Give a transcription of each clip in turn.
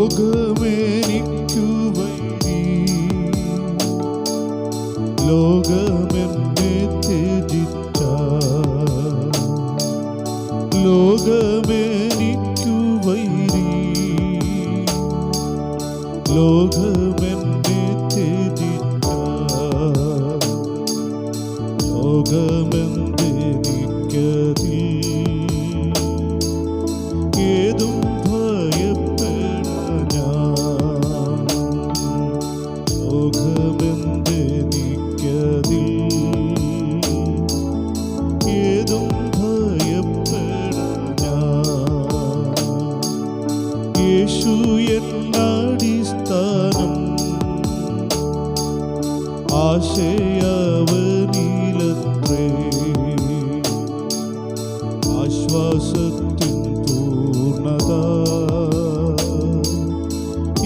ലോകമെനിക്കു വൈരി, ലോകമെന്നെ ത്യജിച്ച, ലോകമെനിക്കു വൈരി, ലോകമെന്നെ ത്യജിച്ച, ലോകമെന്തെനിക്കതിൽ ഏതും ഭയപ്പെടാൻ ഞാൻ, ലോകമെന്തെനിക്കതിൽ ഏതും ഭയപ്പെടാൻ ഞാൻ. യേശു എന്നടിസ്ഥാനം, ആശയവനിലത്രേ, ആശ്വാസത്തിൻ പൂർണ്ണത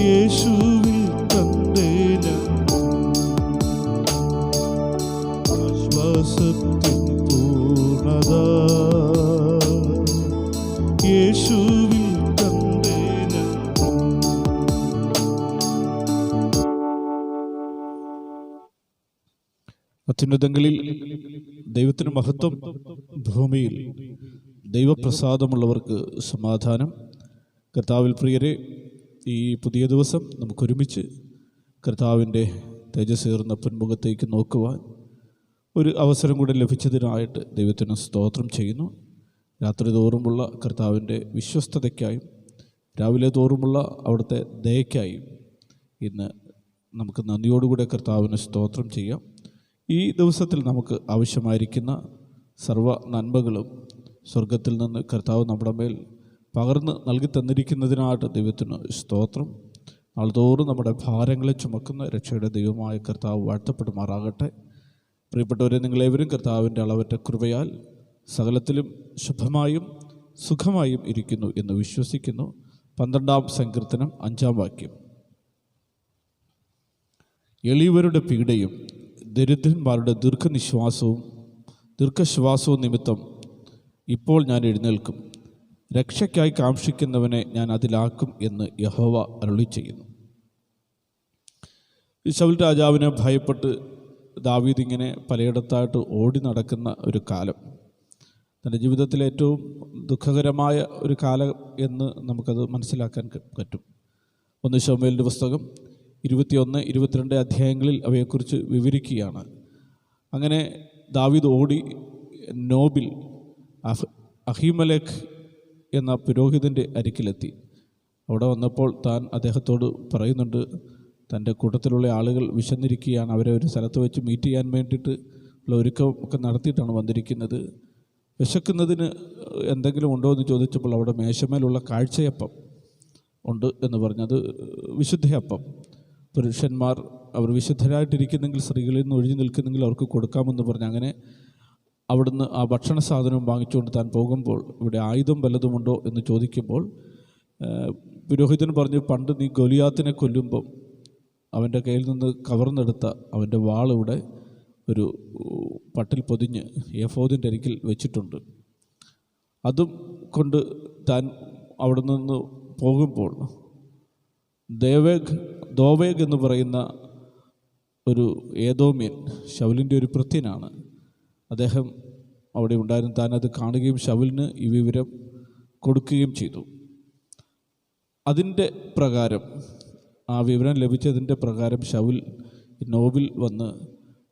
യേശുവിൽ കണ്ടേ ഞാൻ, ആശ്വാസത്തിൻ പൂർണ്ണത യേശുവിൽ കണ്ടേ ഞാൻ. അത്യുന്നതങ്ങളിൽ ദൈവത്തിന് മഹത്വം, ഭൂമിയിൽ ദൈവപ്രസാദമുള്ളവർക്ക് സമാധാനം. കർത്താവിൽ പ്രിയരെ, ഈ പുതിയ ദിവസം നമുക്കൊരുമിച്ച് കർത്താവിൻ്റെ തേജസ്സേറുന്ന പൊന്മുഖത്തേക്ക് നോക്കുവാൻ ഒരു അവസരം കൂടി ലഭിച്ചതിനായിട്ട് ദൈവത്തിന് സ്തോത്രം ചെയ്യുന്നു. രാത്രി തോറുമുള്ള കർത്താവിൻ്റെ വിശ്വസ്തതയ്ക്കായും രാവിലെ തോറുമുള്ള അവിടുത്തെ ദയയ്ക്കായും ഇന്ന് നമുക്ക് നന്ദിയോടുകൂടെ കർത്താവിന് സ്തോത്രം ചെയ്യാം. ഈ ദിവസത്തിൽ നമുക്ക് ആവശ്യമായിരിക്കുന്ന സർവ്വ നന്മകളും സ്വർഗത്തിൽ നിന്ന് കർത്താവ് നമ്മുടെ മേൽ പകർന്ന് നൽകി തന്നിരിക്കുന്നതിനായിട്ട് ദൈവത്തിന് സ്തോത്രം. നാൾതോറും നമ്മുടെ ഭാരങ്ങളെ ചുമക്കുന്ന രക്ഷയുടെ ദൈവമായ കർത്താവ് വാഴ്ത്തപ്പെടുമാറാകട്ടെ. പ്രിയപ്പെട്ടവരെ, നിങ്ങളേവരും കർത്താവിൻ്റെ അളവറ്റ കൃപയാൽ സകലത്തിലും ശുഭമായും സുഖമായും ഇരിക്കുന്നു എന്ന് വിശ്വസിക്കുന്നു. 12-ാം സങ്കീർത്തനം 5-ാം വാക്യം. എളിയവരുടെ പീഡയും ദരിദ്രന്മാരുടെ ദീർഘശ്വാസവും നിമിത്തം ഇപ്പോൾ ഞാൻ എഴുന്നേൽക്കും, രക്ഷയ്ക്കായി കാംക്ഷിക്കുന്നവനെ ഞാൻ അതിലാക്കും എന്ന് യഹോവ അരുളി ചെയ്യുന്നു. ശൗൽ രാജാവിനെ ഭയപ്പെട്ട് ദാവീദ് ഇങ്ങനെ പലയിടത്തായിട്ട് ഓടി നടക്കുന്ന ഒരു കാലം, തൻ്റെ ജീവിതത്തിലെ ഏറ്റവും ദുഃഖകരമായ ഒരു കാലം എന്ന് നമുക്കത് മനസ്സിലാക്കാൻ പറ്റും. 1 ശമൂവേലിൻ്റെ പുസ്തകം 21-22 അധ്യായങ്ങളിൽ അവയെക്കുറിച്ച് വിവരിക്കുകയാണ്. അങ്ങനെ ദാവീദ് ഓടി നോബിൽ അഹീമലേഖ് എന്ന പുരോഹിതൻ്റെ അരികിലെത്തി. അവിടെ വന്നപ്പോൾ താൻ അദ്ദേഹത്തോട് പറയുന്നുണ്ട്, തൻ്റെ കൂട്ടത്തിലുള്ള ആളുകൾ വിശന്നിരിക്കുകയാണ്, അവരെ ഒരു സ്ഥലത്ത് വെച്ച് മീറ്റ് ചെയ്യാൻ വേണ്ടിയിട്ട് ഉള്ള ഒരുക്കമൊക്കെ നടത്തിയിട്ടാണ് വന്നിരിക്കുന്നത്. വിശക്കുന്നതിന് എന്തെങ്കിലും ഉണ്ടോ എന്ന് ചോദിച്ചപ്പോൾ അവിടെ മേശമേലുള്ള കാഴ്ചയപ്പം ഉണ്ട് എന്ന് പറഞ്ഞത് വിശുദ്ധയപ്പം. പുരുഷന്മാർ അവർ വിശുദ്ധരായിട്ടിരിക്കുന്നെങ്കിൽ, സ്ത്രീകളിൽ നിന്ന് ഒഴിഞ്ഞു നിൽക്കുന്നെങ്കിൽ അവർക്ക് കൊടുക്കാമെന്ന് പറഞ്ഞ് അങ്ങനെ അവിടുന്ന് ആ ഭക്ഷണ സാധനവും വാങ്ങിച്ചുകൊണ്ട് താൻ പോകുമ്പോൾ ഇവിടെ ആയുധം വല്ലതുമുണ്ടോ എന്ന് ചോദിക്കുമ്പോൾ പുരോഹിതൻ പറഞ്ഞു, പണ്ട് നീ ഗൊലിയാത്തിനെ കൊല്ലുമ്പം അവൻ്റെ കയ്യിൽ നിന്ന് കവർന്നെടുത്ത അവൻ്റെ വാളിവിടെ ഒരു പട്ടിൽ പൊതിഞ്ഞ് ഏഫോദിൻ്റെ അരികിൽ വെച്ചിട്ടുണ്ട്. അതും കൊണ്ട് താൻ അവിടെ നിന്ന് പോകുമ്പോൾ ദോവേഗ് എന്ന് പറയുന്ന ഒരു ഏദോമ്യൻ, ശൗലിൻ്റെ ഒരു ഭൃത്യനാണ്, അദ്ദേഹം അവിടെ ഉണ്ടായിരുന്നു. താൻ അത് കാണുകയും ശൗലിന് ഈ വിവരം കൊടുക്കുകയും ചെയ്തു. അതിൻ്റെ പ്രകാരം, ആ വിവരം ലഭിച്ചതിൻ്റെ പ്രകാരം ശൗൽ നോബിൽ വന്ന്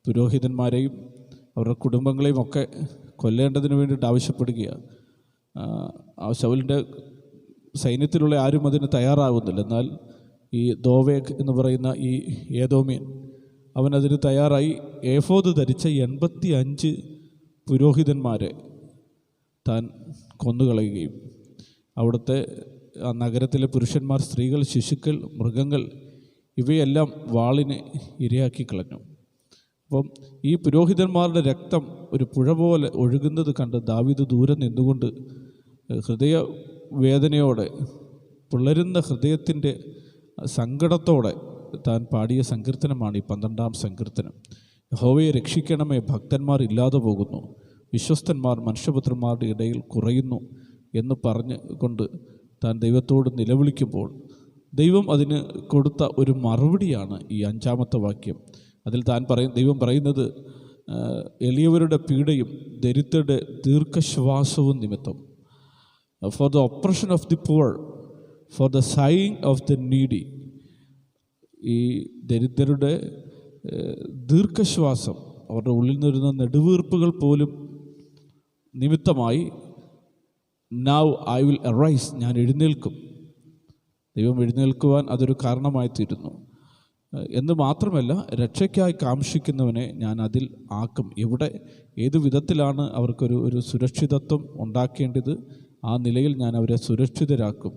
പുരോഹിതന്മാരെയും അവരുടെ കുടുംബങ്ങളെയും ഒക്കെ കൊല്ലേണ്ടതിന് വേണ്ടിയിട്ട് ആവശ്യപ്പെടുകയാണ്. ശൗലിൻ്റെ സൈന്യത്തിലുള്ള ആരും അതിന് തയ്യാറാകുന്നില്ല. എന്നാൽ ഈ ദോവേഗ് എന്ന് പറയുന്ന ഈ ഏദോമ്യൻ അവനതിന് തയ്യാറായി. ഏഫോദ് ധരിച്ച 85 പുരോഹിതന്മാരെ താൻ കൊന്നുകളയുകയും അവിടുത്തെ ആ നഗരത്തിലെ പുരുഷന്മാർ, സ്ത്രീകൾ, ശിശുക്കൾ, മൃഗങ്ങൾ ഇവയെല്ലാം വാളിന് ഇരയാക്കി കളഞ്ഞു. അപ്പം ഈ പുരോഹിതന്മാരുടെ രക്തം ഒരു പുഴ പോലെ ഒഴുകുന്നത് കണ്ട് ദാവീദ് ദൂരെ നിന്നുകൊണ്ട് ഹൃദയവേദനയോടെ, പിളരുന്ന ഹൃദയത്തിൻ്റെ സങ്കടത്തോടെ താൻ പാടിയ സങ്കീർത്തനമാണ് ഈ 12-ാം സങ്കീർത്തനം. യഹോവയെ രക്ഷിക്കണമേ, ഭക്തന്മാർ ഇല്ലാതെ പോകുന്നു, വിശ്വസ്തന്മാർ മനുഷ്യപുത്രന്മാരുടെ ഇടയിൽ കുറയുന്നു എന്ന് പറഞ്ഞ് കൊണ്ട് താൻ ദൈവത്തോട് നിലവിളിക്കുമ്പോൾ ദൈവം അതിന് കൊടുത്ത ഒരു മറുപടിയാണ് ഈ 5-ാമത്തെ വാക്യം. അതിൽ ദൈവം പറയുന്നത്, എളിയവരുടെ പീഡയും ദരിദ്രരുടെ ദീർഘശ്വാസവും നിമിത്തം, for the oppression of the poor, for the sighing of the needy. ഈ ദരിദ്രരുടെ ദീർഘശ്വാസം, അവരുടെ ഉള്ളിൽ നിന്നിരുന്ന നെടുവീർപ്പുകൾ പോലും നിമിത്തമായി, നൗ ഐ വിൽ അറൈസ്, ഞാൻ എഴുന്നേൽക്കും. ദൈവം എഴുന്നേൽക്കുവാൻ അതൊരു കാരണമായി തീരുന്നു എന്ന് മാത്രമല്ല, രക്ഷയ്ക്കായി കാംക്ഷിക്കുന്നവനെ ഞാൻ അതിൽ ആക്കും. ഏത് വിധത്തിലാണ് അവർക്കൊരു സുരക്ഷിതത്വം ഉണ്ടാക്കേണ്ടത്, ആ നിലയിൽ ഞാൻ അവരെ സുരക്ഷിതരാക്കും.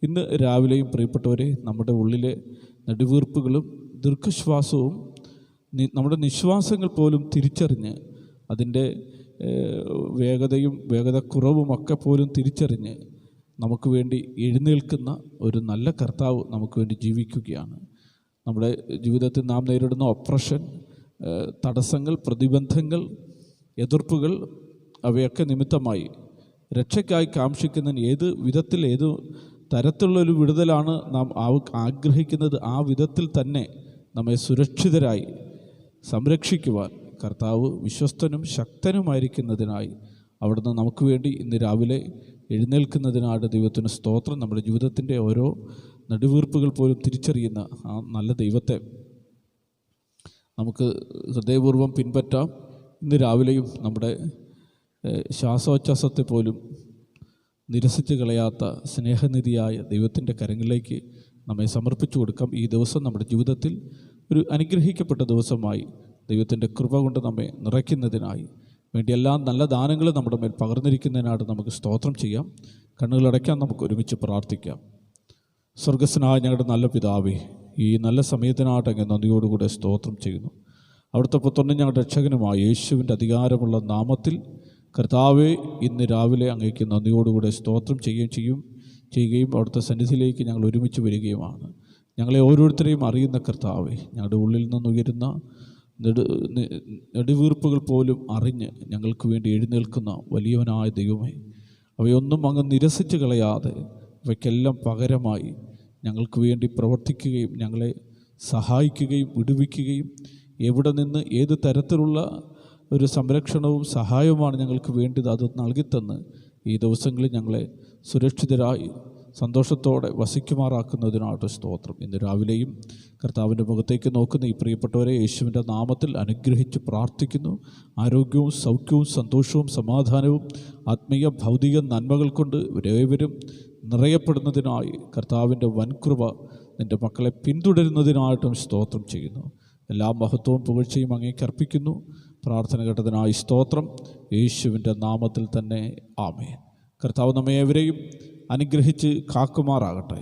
ഇന്ന് രാവിലെയും പ്രിയപ്പെട്ടവരെ, നമ്മുടെ ഉള്ളിലെ നെടുവീർപ്പുകളും ദീർഘശ്വാസവും നമ്മുടെ നിശ്വാസങ്ങൾ പോലും തിരിച്ചറിഞ്ഞ്, അതിൻ്റെ വേഗതക്കുറവുമൊക്കെ പോലും തിരിച്ചറിഞ്ഞ് നമുക്ക് വേണ്ടി എഴുന്നേൽക്കുന്ന ഒരു നല്ല കർത്താവ് നമുക്ക് വേണ്ടി ജീവിക്കുകയാണ്. നമ്മുടെ ജീവിതത്തിൽ നാം നേരിടുന്ന ഒപ്രഷൻ, തടസ്സങ്ങൾ, പ്രതിബന്ധങ്ങൾ, എതിർപ്പുകൾ, അവയൊക്കെ നിമിത്തമായി രക്ഷയ്ക്കായി കാംക്ഷിക്കുന്നതിന് ഏത് തരത്തിലുള്ളൊരു വിടുതലാണ് നാം ആഗ്രഹിക്കുന്നത്, ആ വിധത്തിൽ തന്നെ നമ്മെ സുരക്ഷിതരായി സംരക്ഷിക്കുവാൻ കർത്താവ് വിശ്വസ്തനും ശക്തനുമായിരിക്കുന്നതിനായി അവിടുന്ന് നമുക്ക് വേണ്ടി ഇന്ന് രാവിലെ എഴുന്നേൽക്കുന്നതിനാണ് ദൈവത്തിന് സ്തോത്രം. നമ്മുടെ ജീവിതത്തിൻ്റെ ഓരോ നെടുവീർപ്പുകൾ പോലും തിരിച്ചറിയുന്ന ആ നല്ല ദൈവത്തെ നമുക്ക് ഹൃദയപൂർവ്വം പിൻപറ്റാം. ഇന്ന് രാവിലെയും നമ്മുടെ ശ്വാസോച്ഛ്വാസത്തെ പോലും നിരസിച്ച് കളയാത്ത സ്നേഹനിധിയായ ദൈവത്തിൻ്റെ കരങ്ങളിലേക്ക് നമ്മെ സമർപ്പിച്ചു കൊടുക്കാം. ഈ ദിവസം നമ്മുടെ ജീവിതത്തിൽ ഒരു അനുഗ്രഹിക്കപ്പെട്ട ദിവസമായി ദൈവത്തിൻ്റെ കൃപ കൊണ്ട് നമ്മെ നിറയ്ക്കുന്നതിനായി വേണ്ടി എല്ലാ നല്ല ദാനങ്ങളും നമ്മുടെ മേൽ പകർന്നിരിക്കുന്നതിനായിട്ട് നമുക്ക് സ്തോത്രം ചെയ്യാം. കണ്ണുകളടയ്ക്കാൻ നമുക്ക് ഒരുമിച്ച് പ്രാർത്ഥിക്കാം. സ്വർഗസ്വനായ ഞങ്ങളുടെ നല്ല പിതാവേ, ഈ നല്ല സമയത്തിനായിട്ട് അങ്ങ് നന്ദിയോടുകൂടെ സ്തോത്രം ചെയ്യുന്നു. അവിടുത്തെ പുത്രനും ഞങ്ങളുടെ രക്ഷകനുമായ യേശുവിൻ്റെ അധികാരമുള്ള നാമത്തിൽ കർത്താവേ, ഇന്ന് രാവിലെ അങ്ങേക്ക് നന്ദിയോടുകൂടെ സ്തോത്രം ചെയ്യുകയും അവിടുത്തെ സന്നിധിയിലേക്ക് ഞങ്ങൾ ഒരുമിച്ച് വരികയുമാണ്. ഞങ്ങളെ ഓരോരുത്തരെയും അറിയുന്ന കർത്താവേ, ഞങ്ങളുടെ ഉള്ളിൽ നിന്നുയരുന്ന നെടുവീർപ്പുകൾ പോലും അറിഞ്ഞ് ഞങ്ങൾക്ക് വേണ്ടി എഴുന്നേൽക്കുന്ന വലിയവനായ ദൈവമേ, അവയൊന്നും അങ്ങ് നിരസിച്ച് കളയാതെ അവയ്ക്കെല്ലാം പകരമായി ഞങ്ങൾക്ക് വേണ്ടി പ്രവർത്തിക്കുകയും ഞങ്ങളെ സഹായിക്കുകയും വിടുവിക്കുകയും എവിടെ നിന്ന് ഏത് തരത്തിലുള്ള ഒരു സംരക്ഷണവും സഹായവുമാണ് ഞങ്ങൾക്ക് വേണ്ടത് അത് നൽകിത്തന്ന് ഈ ദിവസങ്ങളിൽ ഞങ്ങളെ സുരക്ഷിതരായി സന്തോഷത്തോടെ വസിക്കുമാറാക്കുന്നതിനായിട്ട് സ്തോത്രം. ഇന്ന് രാവിലെയും കർത്താവിൻ്റെ മുഖത്തേക്ക് നോക്കുന്ന ഈ പ്രിയപ്പെട്ടവരെ യേശുവിൻ്റെ നാമത്തിൽ അനുഗ്രഹിച്ച് പ്രാർത്ഥിക്കുന്നു. ആരോഗ്യവും സൗഖ്യവും സന്തോഷവും സമാധാനവും ആത്മീയ ഭൗതിക നന്മകൾ കൊണ്ട് ഇവരേവരും നിറയപ്പെടുന്നതിനായി കർത്താവിൻ്റെ വൻകൃപ നിൻ്റെ മക്കളെ പിന്തുടരുന്നതിനായിട്ടും സ്തോത്രം ചെയ്യുന്നു. എല്ലാ മഹത്വവും പുകഴ്ചയും അങ്ങേക്ക് അർപ്പിക്കുന്നു. പ്രാർത്ഥന കേട്ടതിനായി സ്തോത്രം. യേശുവിൻ്റെ നാമത്തിൽ തന്നെ ആമേൻ. കർത്താവ് നമ്മെ ഏവരെയും അനുഗ്രഹിച്ച് കാക്കുമാറാകട്ടെ.